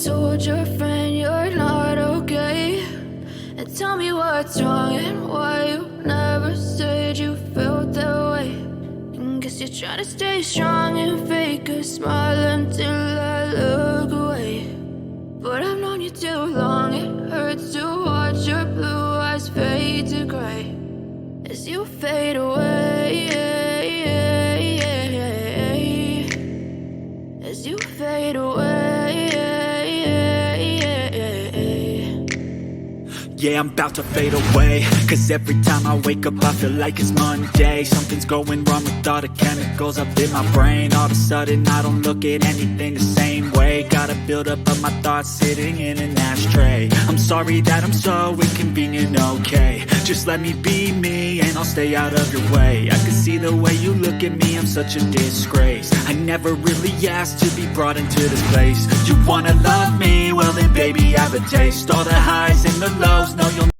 told your friend you're not okay? And tell me what's wrong and why you never said you felt that way. And guess you're trying to stay strong and fake a smile until I look away. But I've known you too long, it hurts to watch your blue eyes fade to gray as you fade away, as you fade away. Yeah, I'm about to fade away, cause every time I wake up I feel like it's Monday. Something's going wrong with all the chemicals up in my brain. All of a sudden I don't look at anything the same way. Got a buildup of my thoughts sitting in an ashtray. I'm sorry that I'm so inconvenient, okay? Just let me be me and I'll stay out of your way. I can see the way you look at me, I'm such a disgrace. I never really asked to be brought into this place. You wanna love me? Well then baby, have a taste. All the highs and the lows, no you'll